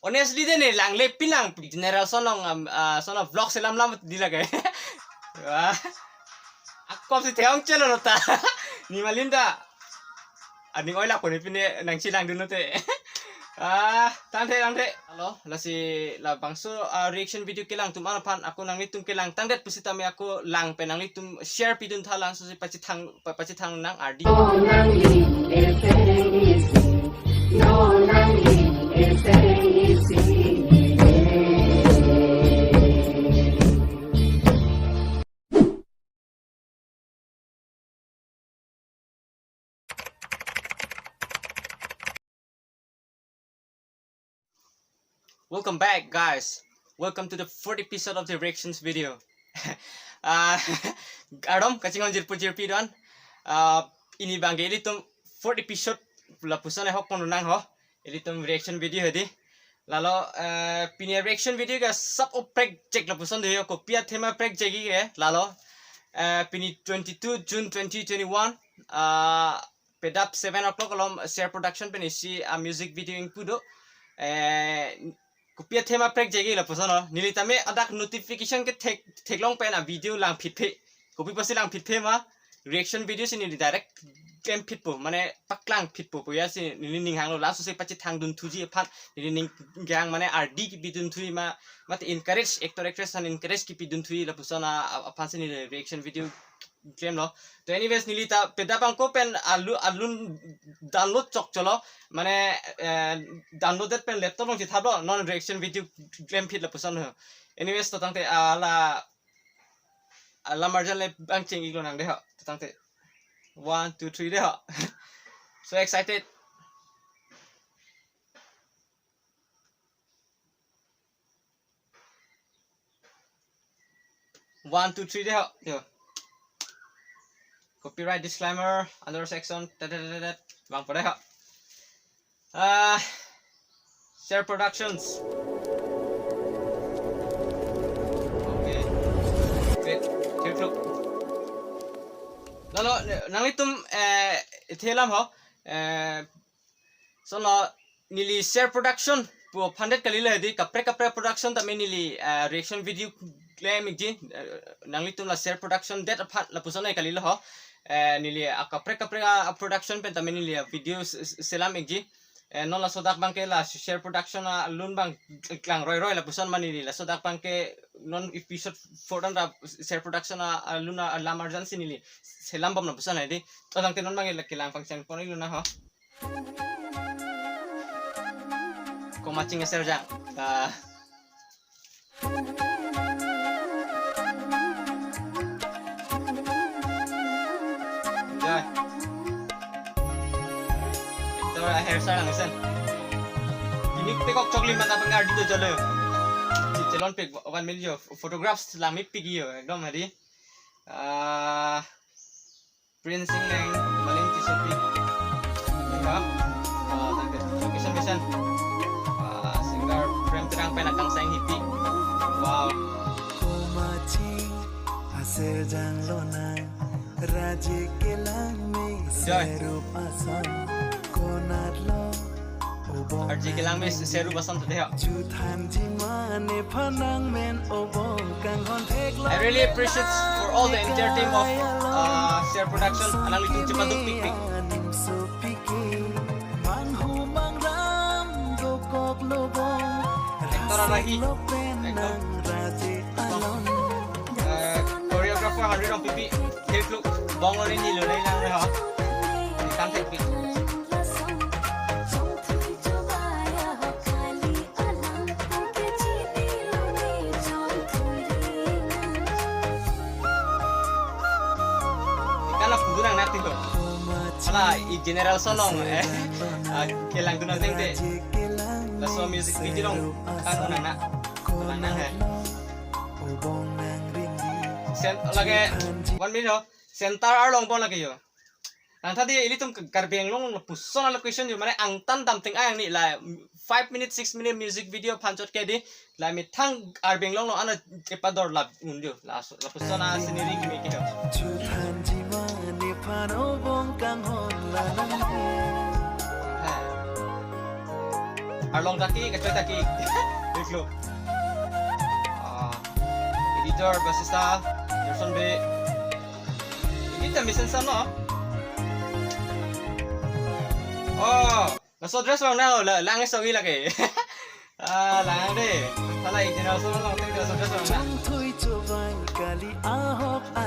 honestly deh nih lang le pilang general sonong vlog selam lam dilagay. Wah, aku sih teong celo nota. Ni malinda. Aning oy lah pun pine nang silang dulu teh. Tangte. Halo, la bangso reaction video kilang tum pan aku nang litum kilang tangdet pusita me aku lang penang litum share pidun thalang so paci thang nang RD. Welcome back, guys. Welcome to the 4th episode of the reactions video. Adom kacingon jirpi don. Ini bangge ilitum 4th episode la pusana hok ponunang ho. Ilitum reaction video hedi. Lalo pini reaction video ga sub oprek check la pusan de ko pia thema prek jegi ge. Lalo pini 22 June 2021 pedap 7 o'clock alom share production pini si music video include Kupia thema prek jegi la pusano nilitame adak notification ke theklong pen a video lang phitphe kopi pasi lang phitphe ma reaction video sin ni direct game phitpo mane paklang phitpo ya sin ni ning hang lo la so se pachi thang dun thuji phat ni ning gang mane rd ki bidun thui ma mat encourage actor actress and encourage ki bidun thui la pusana aphan sin ni reaction video game no to anyways nilita pedapang ko pen alun download chok cholo mane downloaded pen laptop nong thabo non reaction video game phit la pusan ho anyways to tangte ala marjan le bang ching iglo nang de ho to tangte 1 2 3 de ho so excited. One, two, three, deh. Copyright disclaimer under section bang pada ha. Share productions. Okay. Great. Look. Lalu nang itum thelam ho. So no nili share production po funded kalila di kapre production ta nili reaction video claim igji nang itum la share production that la pusana kalila ho. Nili kapre production pen tamen nili video selam igji non la sodak bangke la share production lun bang klang roy la pusan manili la sodak bangke non episode 4 ra share production luna la emergency nili selam bam na pusan edi to dang tenon bang kilang function pon luna ho Komaching Aserjang hairstyle lang isan. Ini pekok coklit mata pengar dito jalo. Cilon pek 1 million photographs lami pigi yo ekdom hari. Printing lang maling tisopi. Ya. Location bisan. Singar frame terang penakang sayang hippie. Wow. Komaching Aserjang lona raje kelang me serup asam. RG kilang mes seru basan tadi ha. I really appreciate for all the entire team of share production. Anang litung cepaduk pik. Ektor lagi. Choreographer 100 on pipi. Hit look. Bongol ini lo lang ha. Cantik pik. Dunang natin ko. Ala general sonong kelang dunang tengte. Laso music video dong kan na. Lagi 1 minute center arlong pon lagi yo. Nang tadi ilitum Karbi long puson location yo mane ang tan damting ayang ni la 5 minutes 6 minute music video pancot ke di la mi thang Karbi long no ana epador la undio la puson sendiri kimi ke. arlong taki kecil taki iklo editor basista Gerson be kita mission sana oh naso dress lang na lang sorry lagi lang deh salah editor so lang tek naso dress lang na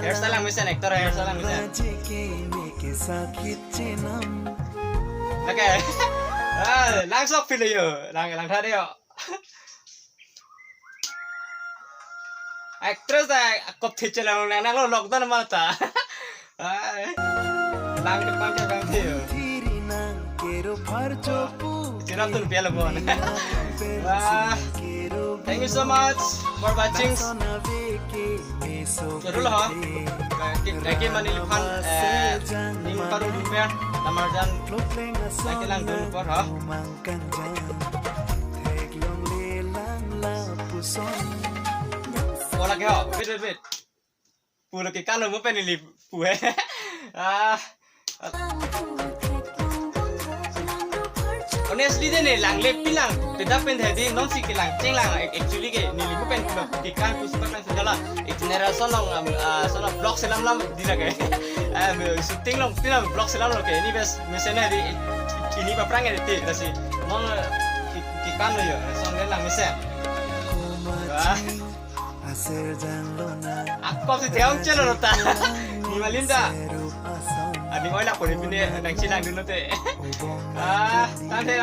hairstyle lang mission actor hairstyle lang mission okay lang sok feel yo lang tha de yo actress da kop the chala lang na lo lockdown ma ta lang de pang bang the yo tira tu piala bon thank you so much for watching Jadul ha kaki manil phan ning paru rupiah namarjan lagi lang dulu por ha Wala ke ho wait pula ke kanu mo penili puhe honestly deh nih lang lep pilang beda pen tadi non sih kilang ceng lang actually ke nili mo pen kulo kikan puspa kan segala generation long sono blog selam lam dina ke shooting long pilang blog selam lo ke ini bes misalnya di ini perang ya di nasi mong kikan lo yo sono lang misal aku sih tiang celo nota ni malinda Adi mo na ko ni pini nang silang dulu teh tante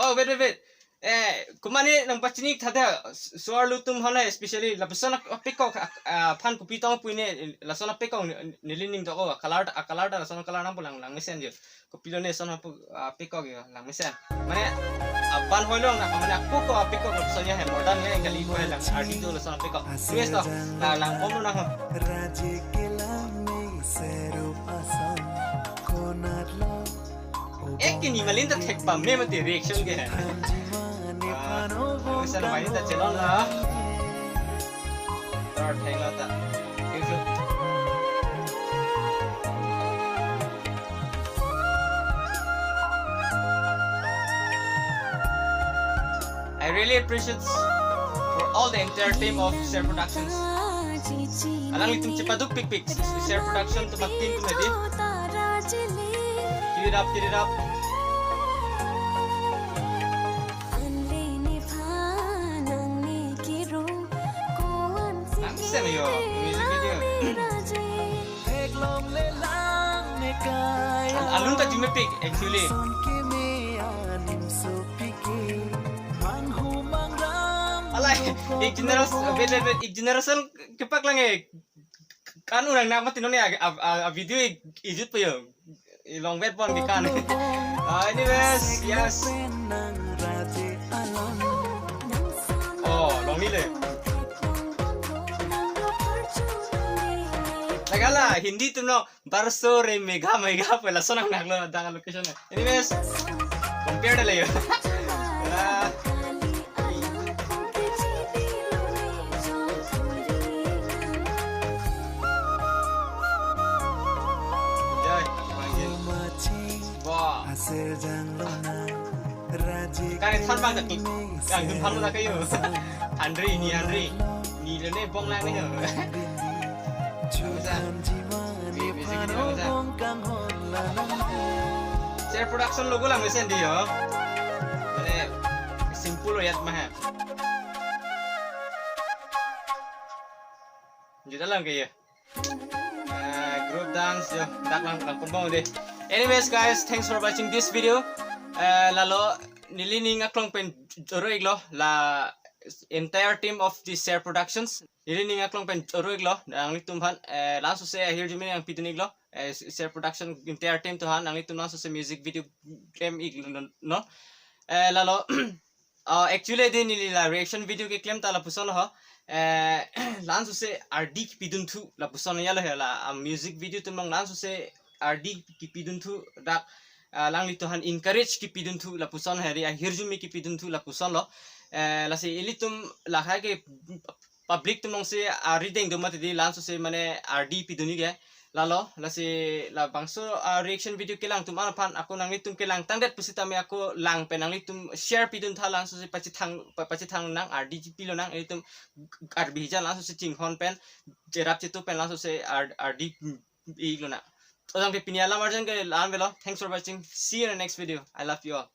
oh wait kumani nang pachini thada suar lutum hona especially la persona piko phan kupi tong puine la sona piko nilining to color da sona color nam pulang lang mesen je kupi lo ne sona piko ge lang mesen mane pan hoilong na kamane aku ko piko ko sonya he modern ne ngali ko lang arti to la sona piko yes to lang komo na ho एक की निमलिन तो टेक बम में मते रिएक्शन के है वैसे ना भाई तो चलो ना और टेक ला था I really appreciate for all the entire team of Share Productions. Alang litum cepaduk pik Share Production to makin tu tadi. Keep it up. Langsam yo music video. Alun tak cuma pik actually. Alay, एक generation kepak lang kan orang nak mati noni video ijut pa yo long wait pon kan anyways yes oh long ni le lagala hindi tu no barso re mega pala sonang nak lo dangan location anyways compare le yo Kan than bang tak yang dum than tak kayo Andri ni le ne bong lang ni yo Share Production logo lang mesen dia mane simple yat mah jadi lang kayo group dance yo dak lang kumbang deh anyways guys thanks for watching this video lalo nilining aklong pen joroiglo la entire team of the Share Productions nilining aklong pen joroiglo ang litum han lanso se here jumi ang pituniglo Share Production entire team to han ang litum lanso se music video game iglo no lalo actually din nilila reaction video ke claim tala puson ho lanso se RD ki pidun thu la puson yalo hela music video tumang lanso se RD ki pidun thu dak lang lituhan encourage ki pidun thu la puson hari hirjumi ki pidun thu la puson lo la se ilitum la ke public tumong se reading do mate di lanso se mane RD piduni ge lalo lasi la bangso reaction video kelang tum ana pan aku nang litum kelang tangdet pusi tami aku lang pen nang litum share pidun thalang so si pachi thang nang RDG pilo nang litum Karbi jan langsung si hon pen jerap citu pen langsung si RD iglo na. Odang pe pinyala marjan ke lan velo. Thanks for watching. See you in the next video. I love you all.